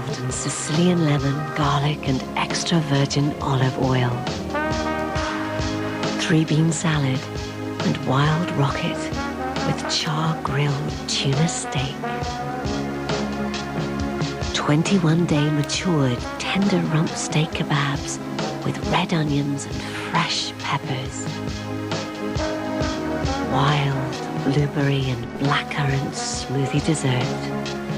and Sicilian lemon, garlic, and extra virgin olive oil. 3-bean salad and wild rocket with char-grilled tuna steak. 21-day matured tender rump steak kebabs with red onions and fresh peppers. Wild blueberry and blackcurrant smoothie dessert